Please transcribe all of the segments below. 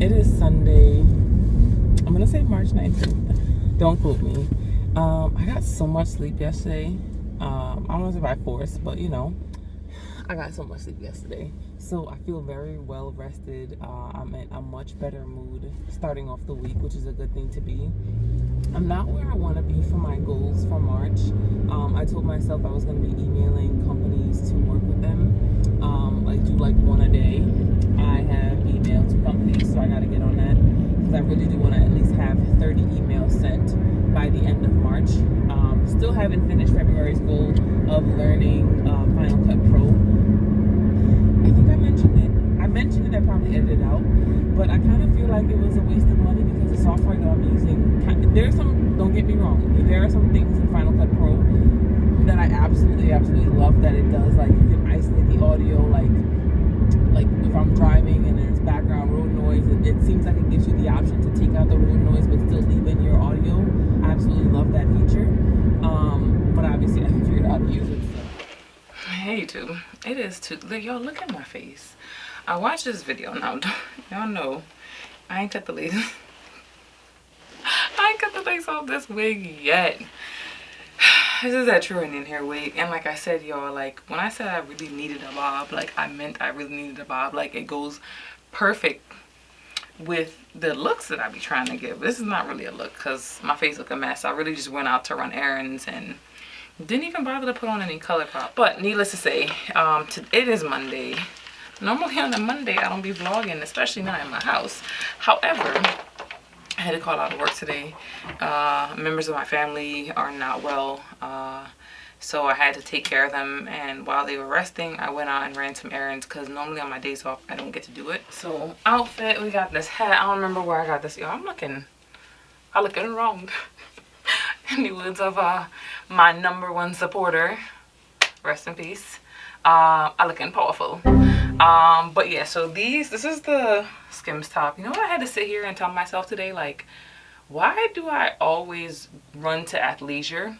It is Sunday. I'm gonna say March 19th. Don't quote me. I got so much sleep yesterday. I don't want to say by force, but you know, I got so much sleep yesterday. So I feel very well rested. I'm in a much better mood starting off the week, which is a good thing to be. I'm not where I want to be for my goals for March. I told myself I was going to be emailing companies to work with them, like do like one a day. I have emailed to companies, so I got to get on that because I really do want to at least have 30 emails sent by the end of March. Still haven't finished February's goal of learning Final Cut Pro. I think I mentioned it. I probably edited it out, but I kind of feel like it was a waste of money because the software that I'm using, there's some, don't get me wrong, there are some things in Final Cut Pro that I absolutely love that it does. Like you can isolate the audio, like if I'm driving and there's background road noise, it seems like it gives you the option to take out the road noise but still leave in your audio. I absolutely love that feature. But obviously I haven't figured out how to use it. So. Hey YouTube, it is too, y'all look at my face. I watched this video now. Y'all know I ain't cut the lace. I ain't cut the lace off this wig yet. This is that true Indian hair wig, and like I said, y'all, like when I said I really needed a bob, like I meant I really needed a bob. Like it goes perfect with the looks that I be trying to give. This is not really a look because my face look a mess. I really just went out to run errands and didn't even bother to put on any color pop. But needless to say, it is Monday. Normally on a Monday I don't be vlogging, especially not in my house. However, I had to call out of work today. Members of my family are not well, so I had to take care of them, and while they were resting I went out and ran some errands because normally on my days off I don't get to do it. So outfit, we got this hat. I don't remember where I got this. Yo, I'm looking wrong. In the words of my #1 supporter, rest in peace, I looking powerful. But yeah, so this is the Skims top. You know what I had to sit here and tell myself today? Like, why do I always run to athleisure?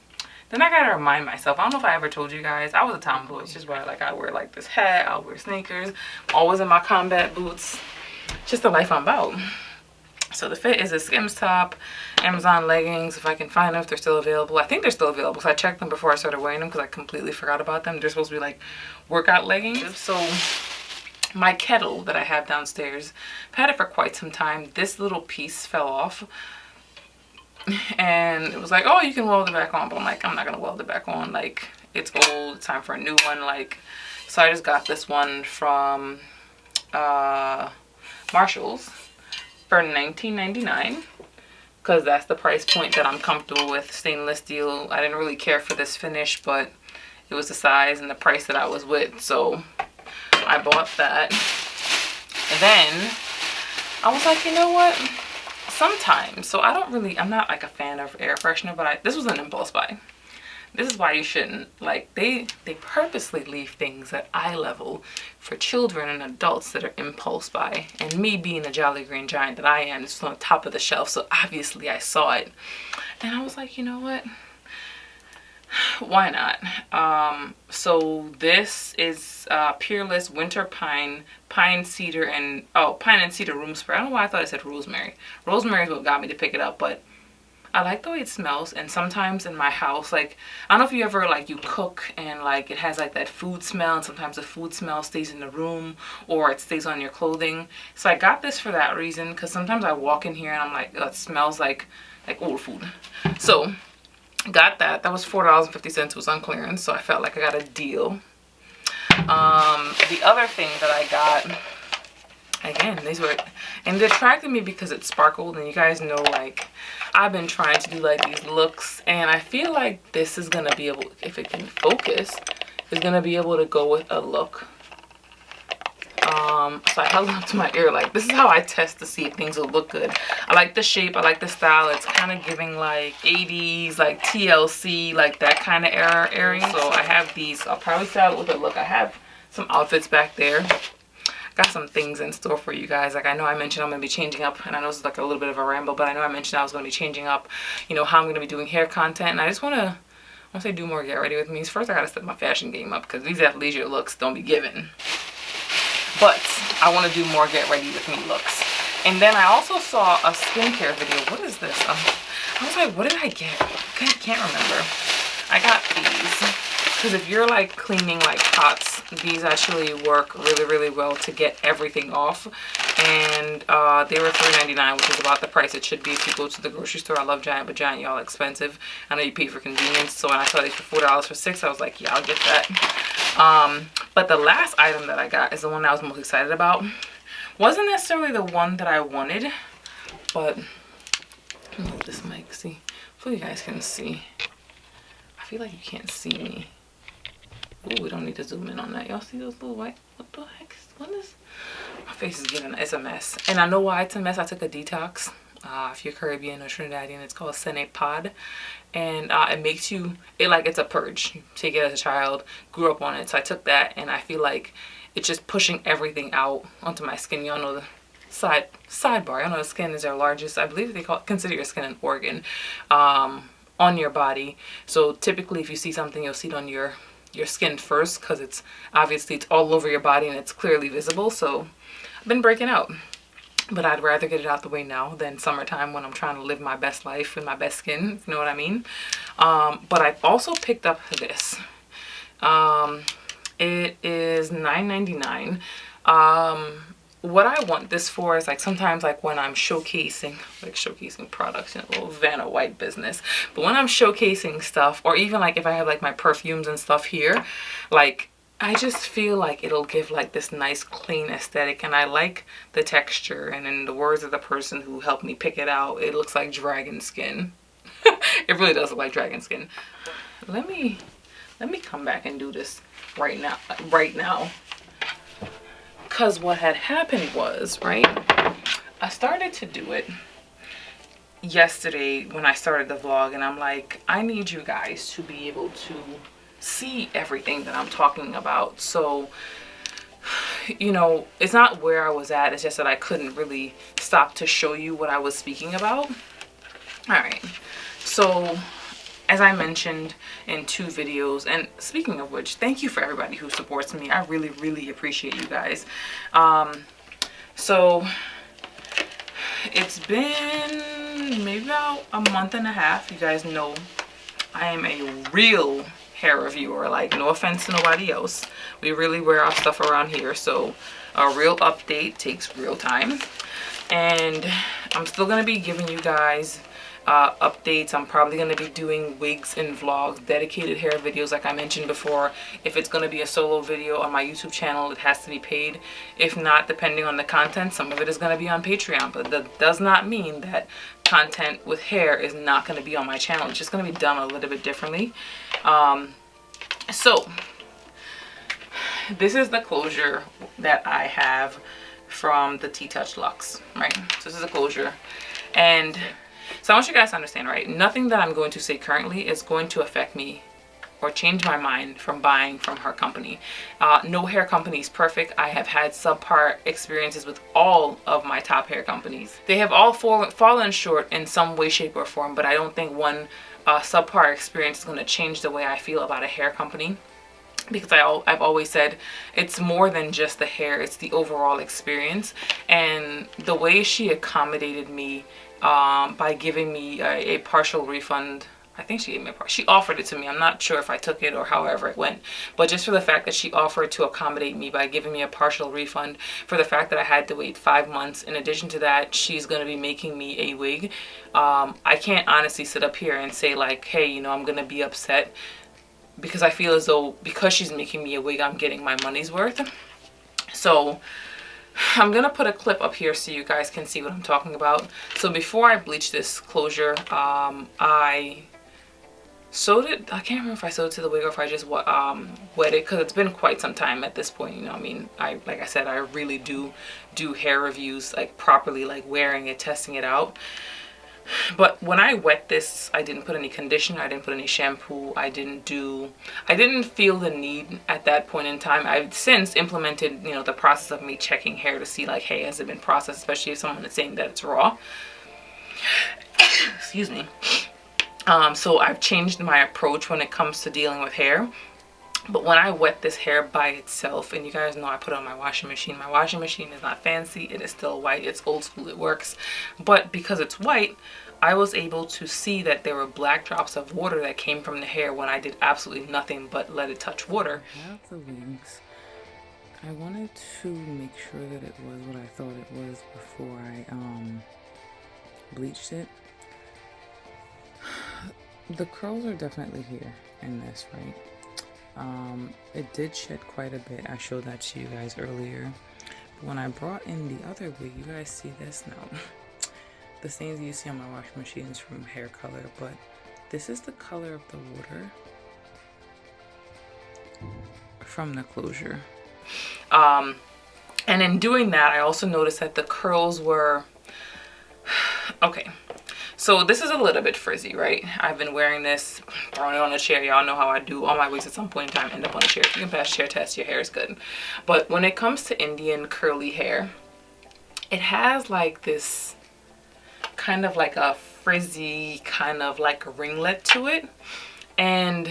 Then I gotta remind myself, I don't know if I ever told you guys, I was a tomboy. It's just why, like, I wear like this hat, I'll wear sneakers, I'm always in my combat boots. Just the life I'm about. So the fit is a Skims top, Amazon leggings, if I can find them, if they're still available. I think they're still available, so I checked them before I started wearing them because I completely forgot about them. They're supposed to be like workout leggings. So my kettle that I have downstairs, I've had it for quite some time. This little piece fell off and it was like, oh, you can weld it back on, but I'm like, I'm not gonna weld it back on. Like, it's old, it's time for a new one. Like, so I just got this one from Marshall's for $19.99 because that's the price point that I'm comfortable with. Stainless steel. I didn't really care for this finish, but it was the size and the price that I was with, so I bought that. And then I was like, you know what, sometimes, so I'm not like a fan of air freshener, but this was an impulse buy. This is why you shouldn't, like, they purposely leave things at eye level for children and adults that are impulse buy. And me being the jolly green giant that I am, this was on the top of the shelf, so obviously I saw it. And I was like, you know what? Why not? So this is Peerless Winter Pine Cedar and Cedar Room Spray. I don't know why I thought it said rosemary. Rosemary is what got me to pick it up, but I like the way it smells. And sometimes in my house, like, I don't know if you ever, like, you cook and like it has like that food smell, and sometimes the food smell stays in the room or it stays on your clothing. So I got this for that reason, because sometimes I walk in here and I'm like, oh, it smells like old food. So got that. That was $4.50. It was on clearance, so I felt like I got a deal. The other thing that I got, again, these were, and it attracted me because it sparkled, and you guys know, like, I've been trying to do like these looks, and I feel like this is gonna be able, if it can focus, is gonna be able to go with a look. So I held it up to my ear. Like, this is how I test to see if things will look good. I like the shape, I like the style. It's kind of giving like 80s, like TLC, like that kind of era earrings. So I have these. I'll probably style it with a look. I have some outfits back there. Got some things in store for you guys. Like, I know I mentioned I'm going to be changing up, and I know this is like a little bit of a ramble, but I know I mentioned I was going to be changing up, you know, how I'm going to be doing hair content. And I just want to, once I do more get ready with me, first I got to step my fashion game up, because these athleisure looks don't be given. But I want to do more get ready with me looks. And then I also saw a skincare video. What is this? I was like, what did I get? I can't remember. I got these. Because if you're like cleaning like pots, these actually work really, really well to get everything off. And they were $3.99, which is about the price it should be if you go to the grocery store. I love Giant, but Giant, y'all, expensive. I know you pay for convenience. So when I saw these for $4 for 6, I was like, yeah, I'll get that. But the last item that I got is the one I was most excited about. Wasn't necessarily the one that I wanted, but move this mic, see. Hopefully you guys can see. I feel like you can't see me. Ooh, we don't need to zoom in on that. Y'all see those little white, what the heck is, what is, my face is getting, it's a mess. And I know why it's a mess. I took a detox. If you're Caribbean or Trinidadian, it's called Sene Pod. And it makes you, it's a purge. You take it as a child, grew up on it. So I took that, and I feel like it's just pushing everything out onto my skin. Y'all know the sidebar. Y'all know the skin is our largest, I believe they consider your skin an organ on your body. So typically if you see something, you'll see it on your skin first, because it's obviously it's all over your body and it's clearly visible. So I've been breaking out, but I'd rather get it out the way now than summertime when I'm trying to live my best life with my best skin, if you know what I mean. But I've also picked up this. It is $9.99. What I want this for is like sometimes like when I'm showcasing products, you know, little Vanna White business. But when I'm showcasing stuff, or even like if I have like my perfumes and stuff here, like I just feel like it'll give like this nice clean aesthetic, and I like the texture. And in the words of the person who helped me pick it out, it looks like dragon skin. It really does look like dragon skin. Let me come back and do this right now. Because what had happened was, right, I started to do it yesterday when I started the vlog, and I'm like, I need you guys to be able to see everything that I'm talking about. So, you know, it's not where I was at, it's just that I couldn't really stop to show you what I was speaking about. All right, so as I mentioned in 2 videos, and speaking of which, thank you for everybody who supports me. I really, really appreciate you guys. So it's been maybe about a month and a half. You guys know I am a real hair reviewer. Like, no offense to nobody else. We really wear our stuff around here. So a real update takes real time. And I'm still going to be giving you guys updates. I'm probably going to be doing wigs and vlogs, dedicated hair videos like I mentioned before. If it's going to be a solo video on my YouTube channel, it has to be paid. If not, depending on the content, some of it is going to be on Patreon. But that does not mean that content with hair is not going to be on my channel. It's just going to be done a little bit differently. So this is the closure that I have from the T-Touch Luxe, right? So this is a closure. And so I want you guys to understand, right? Nothing that I'm going to say currently is going to affect me or change my mind from buying from her company. No hair company is perfect. I have had subpar experiences with all of my top hair companies. They have all fallen short in some way, shape, or form, but I don't think one subpar experience is going to change the way I feel about a hair company. Because I've always said it's more than just the hair, it's the overall experience. And the way she accommodated me by giving me a partial refund. I think she gave me she offered it to me. I'm not sure if I took it or however it went, but just for the fact that she offered to accommodate me by giving me a partial refund, for the fact that I had to wait 5 months. In addition to that, she's going to be making me a wig. I can't honestly sit up here and say like, hey, you know, I'm going to be upset, because I feel as though because she's making me a wig, I'm getting my money's worth. So I'm gonna put a clip up here so you guys can see what I'm talking about. So before I bleached this closure, I sewed it. I can't remember if I sewed it to the wig or if I just wet it, because it's been quite some time at this point. You know, I mean, like I said, I really do hair reviews like properly, like wearing it, testing it out. But when I wet this, I didn't put any conditioner, I didn't put any shampoo, I didn't feel the need at that point in time. I've since implemented, you know, the process of me checking hair to see like, hey, has it been processed, especially if someone is saying that it's raw. Excuse me. So I've changed my approach when it comes to dealing with hair. But when I wet this hair by itself, and you guys know I put it on my washing machine. My washing machine is not fancy. It is still white. It's old school. It works. But because it's white, I was able to see that there were black drops of water that came from the hair when I did absolutely nothing but let it touch water. I have the wigs. I wanted to make sure that it was what I thought it was before I bleached it. The curls are definitely here in this, right? It did shed quite a bit. I showed that to you guys earlier. But when I brought in the other wig, you guys see this now. The stains you see on my washing machine is from hair color, but this is the color of the water from the closure. And in doing that, I also noticed that the curls were okay. So this is a little bit frizzy, right? I've been wearing this, throwing it on a chair. Y'all know how I do. All my wigs at some point in time end up on a chair. If you can pass chair test, your hair is good. But when it comes to Indian curly hair, it has like this kind of like a frizzy kind of like a ringlet to it. And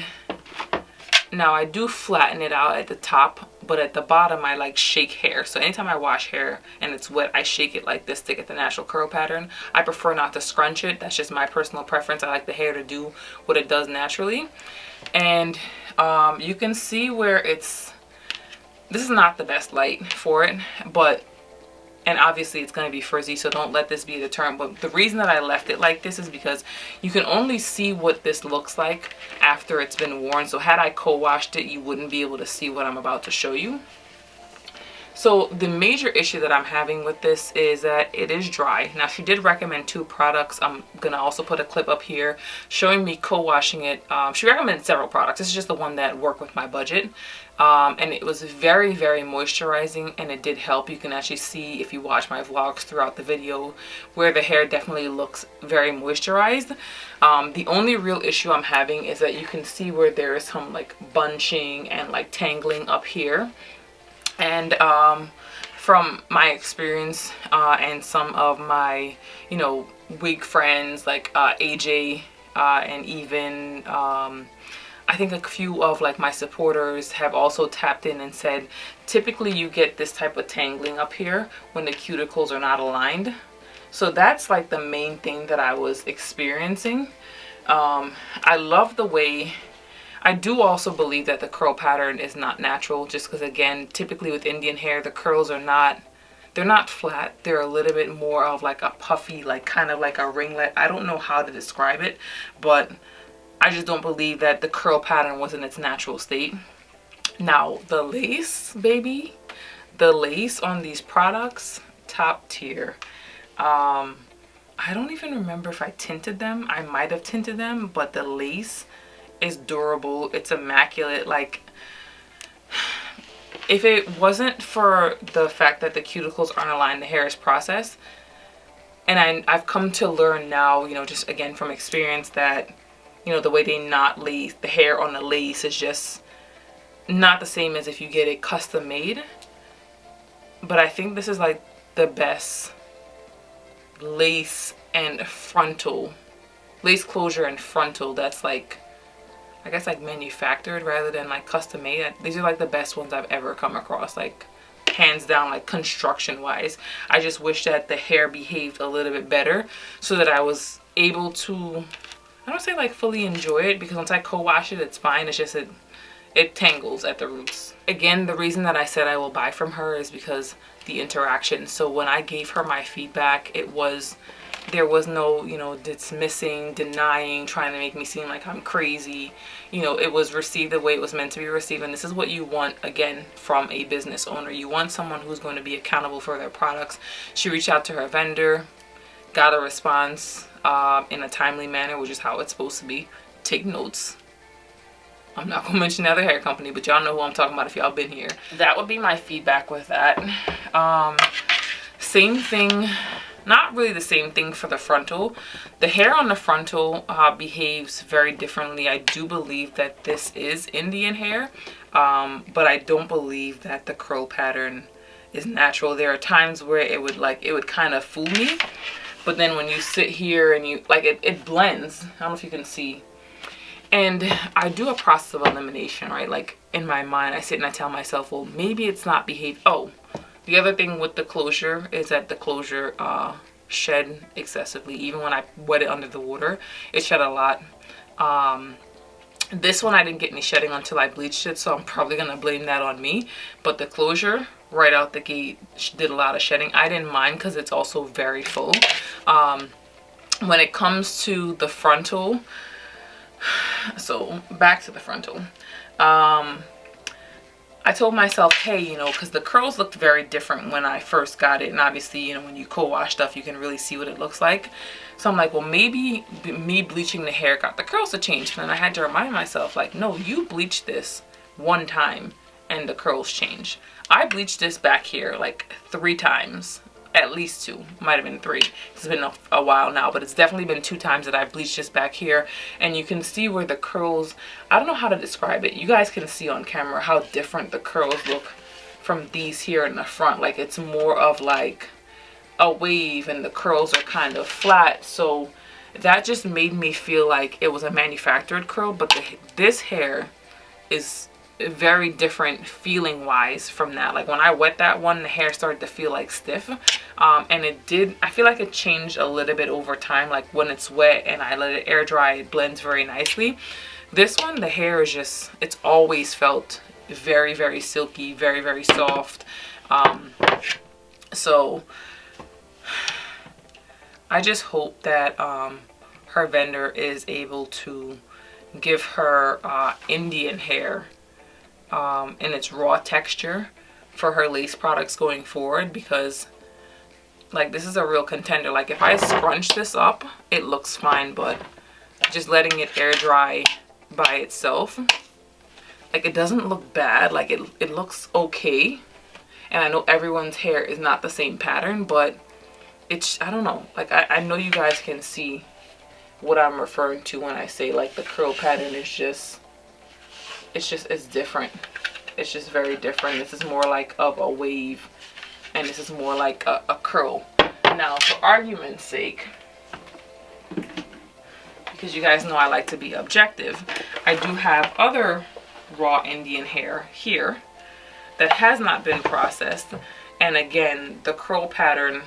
now I do flatten it out at the top, but at the bottom I like shake hair. So anytime I wash hair and it's wet, I shake it like this to get the natural curl pattern. I prefer not to scrunch it. That's just my personal preference. I like the hair to do what it does naturally. And you can see where this is not the best light for it, but and obviously it's going to be frizzy, so don't let this be a deterrent. But the reason that I left it like this is because you can only see what this looks like after it's been worn. So had I co-washed it, you wouldn't be able to see what I'm about to show you. So the major issue that I'm having with this is that it is dry. Now she did recommend 2 products. I'm gonna also put a clip up here showing me co-washing it. She recommended several products. This is just the one that worked with my budget. And it was very, very moisturizing, and it did help. You can actually see if you watch my vlogs throughout the video where the hair definitely looks very moisturized. The only real issue I'm having is that you can see where there is some like bunching and like tangling up here. And from my experience and some of my, you know, wig friends like AJ and even I think a few of like my supporters have also tapped in and said typically you get this type of tangling up here when the cuticles are not aligned. So that's like the main thing that I was experiencing. I love the way, I do also believe that the curl pattern is not natural, just because again, typically with Indian hair, the curls are not, they're not flat. They're a little bit more of like a puffy, like kind of like a ringlet. I don't know how to describe it, but I just don't believe that the curl pattern was in its natural state. Now the lace, baby, the lace on these products, top tier. I don't even remember if I tinted them. I might have tinted them, but the lace is durable. It's immaculate. Like, if it wasn't for the fact that the cuticles aren't aligned, the hair is processed. And I've come to learn now, you know, just again from experience that, you know, the way they knot lace, the hair on the lace is just not the same as if you get it custom made. But I think this is like the best lace and frontal, lace closure and frontal that's like, I guess like manufactured rather than like custom made. These are like the best ones I've ever come across, like hands down, like construction wise. I just wish that the hair behaved a little bit better so that I was able to, I don't say like fully enjoy it, because once I co-wash it, it's fine. It's just it tangles at the roots. Again, the reason that I said I will buy from her is because the interaction. So when I gave her my feedback, there was no, you know, dismissing, denying, trying to make me seem like I'm crazy. You know, it was received the way it was meant to be received. And this is what you want, again, from a business owner. You want someone who's going to be accountable for their products. She reached out to her vendor, got a response in a timely manner, which is how it's supposed to be. Take notes. I'm not going to mention the other hair company, but y'all know who I'm talking about if y'all been here. That would be my feedback with that. Same thing. Not really the same thing for the frontal. The hair on the frontal behaves very differently. I do believe that this is Indian hair, but I don't believe that the curl pattern is natural. There are times where it would kind of fool me, but then when you sit here and you like it blends. I don't know if you can see. And I do a process of elimination, right? Like in my mind, I sit and I tell myself, well, maybe it's not behave. Oh, the other thing with the closure is that the closure shed excessively. Even when I wet it under the water, it shed a lot. This one I didn't get any shedding until I bleached it, so I'm probably gonna blame that on me. But the closure right out the gate did a lot of shedding. I didn't mind because it's also very full. When it comes to the frontal, so back to the frontal, I told myself, hey, you know, because the curls looked very different when I first got it. And obviously, you know, when you co-wash stuff, you can really see what it looks like. So I'm like, well, maybe me bleaching the hair got the curls to change. And then I had to remind myself, like, no, you bleached this one time and the curls change. I bleached this back here like 3 times. At least 2, might have been 3. It's been a while now, but it's definitely been 2 times that I've bleached this back here, and you can see where the curls, I don't know how to describe it. You guys can see on camera how different the curls look from these here in the front. Like it's more of like a wave and the curls are kind of flat. So that just made me feel like it was a manufactured curl, but this hair is very different feeling wise from that. Like when I wet that one, the hair started to feel like stiff, and it did, I feel like it changed a little bit over time. Like when it's wet and I let it air dry, it blends very nicely. This one, the hair is just, it's always felt very, very silky, very, very soft. So I just hope that her vendor is able to give her Indian hair in its raw texture for her lace products going forward, because like this is a real contender. Like if I scrunch this up, it looks fine, but just letting it air dry by itself, like it doesn't look bad. Like it looks okay. And I know everyone's hair is not the same pattern, but it's, I don't know, like I know you guys can see what I'm referring to when I say like the curl pattern is just, it's different. It's just very different. This is more like of a wave, and this is more like a curl. Now, for argument's sake, because you guys know I like to be objective, I do have other raw Indian hair here that has not been processed. And again, the curl pattern,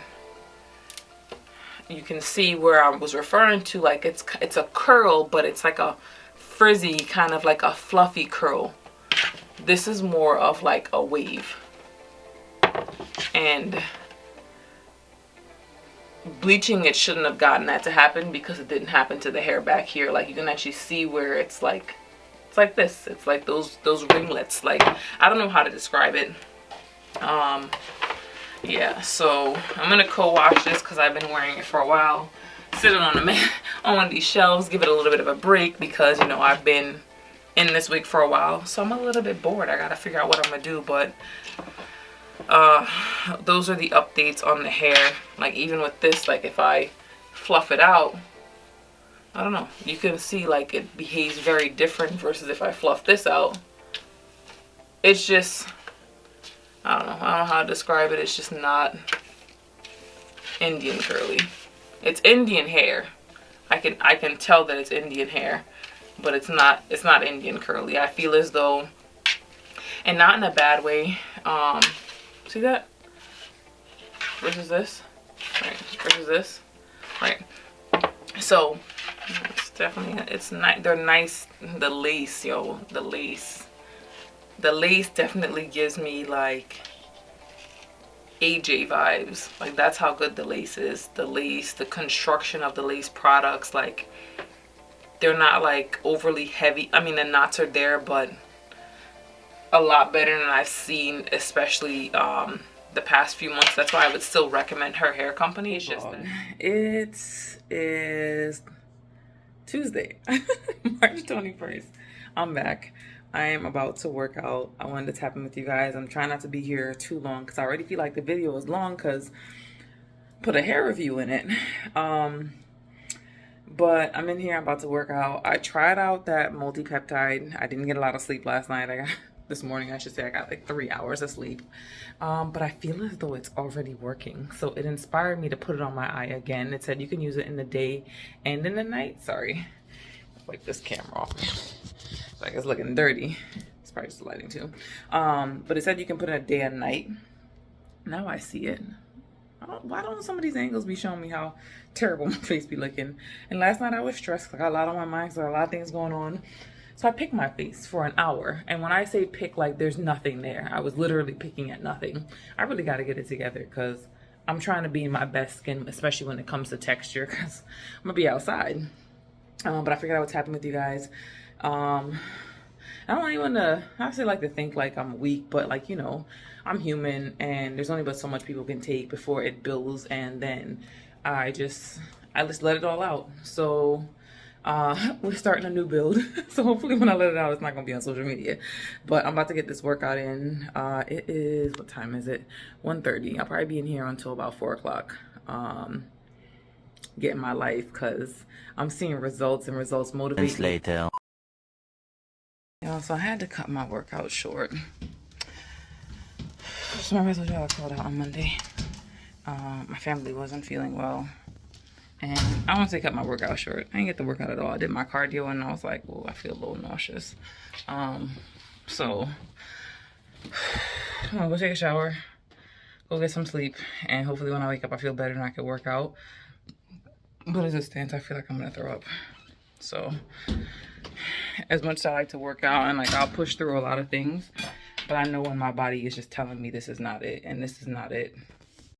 you can see where I was referring to, like it's a curl, but it's like a frizzy, kind of like a fluffy curl. This is more of like a wave. And bleaching it shouldn't have gotten that to happen, because it didn't happen to the hair back here. Like you can actually see where it's like this. It's like those ringlets. Like I don't know how to describe it. Yeah, so I'm gonna co-wash this because I've been wearing it for a while. Sit it on on one of these shelves, give it a little bit of a break, because you know I've been in this wig for a while, so I'm a little bit bored. I gotta figure out what I'm gonna do. But those are the updates on the hair. Like even with this, like if I fluff it out, I don't know, you can see like it behaves very different versus if I fluff this out. It's just, I don't know how to describe it. It's just not Indian curly. It's Indian hair. I can tell that it's Indian hair, but it's not Indian curly. I feel as though, and not in a bad way. See that? Versus this, right? Versus this, right? So it's definitely, it's nice. They're nice. The lace, yo, the lace definitely gives me like AJ vibes. Like that's how good the lace is. The lace, the construction of the lace products, like they're not like overly heavy. I mean, the knots are there, but a lot better than I've seen, especially the past few months. That's why I would still recommend her hair company. It's just it is Tuesday, March 21st. I'm back. I am about to work out. I wanted to tap in with you guys. I'm trying not to be here too long because I already feel like the video is long because put a hair review in it. But I'm in here. I'm about to work out. I tried out that multi-peptide. I didn't get a lot of sleep last night. This morning, I should say, I got like 3 hours of sleep. But I feel as though it's already working. So it inspired me to put it on my eye again. It said you can use it in the day and in the night. Sorry. wipe this camera off. Like it's looking dirty. It's probably just the lighting too. But it said you can put in a day and night. Now I see it. Why don't some of these angles be showing me how terrible my face be looking? And last night I was stressed. I got a lot on my mind, so a lot of things going on. So I picked my face for an hour. And when I say pick, like there's nothing there. I was literally picking at nothing. I really got to get it together because I'm trying to be in my best skin, especially when it comes to texture, because I'm going to be outside. But I figured out what's happening with you guys. I don't even honestly like to think like I'm weak, but like, you know, I'm human and there's only but so much people can take before it builds, and then I just let it all out. So we're starting a new build. So hopefully when I let it out, it's not gonna be on social media. But I'm about to get this workout in. It is, what time is it? 1:30. I'll probably be in here until about 4 o'clock. Getting my life, because I'm seeing results, and results motivate me. Later. You know, so I had to cut my workout short. So my resolution I called out on Monday. My family wasn't feeling well. And I want to say cut my workout short. I didn't get the workout at all. I did my cardio and I was like, well, I feel a little nauseous. So I'm gonna go take a shower, go get some sleep, and hopefully when I wake up I feel better and I can work out. But as it stands, I feel like I'm gonna throw up. So as much as I like to work out and like I'll push through a lot of things, but I know when my body is just telling me this is not it and this is not it,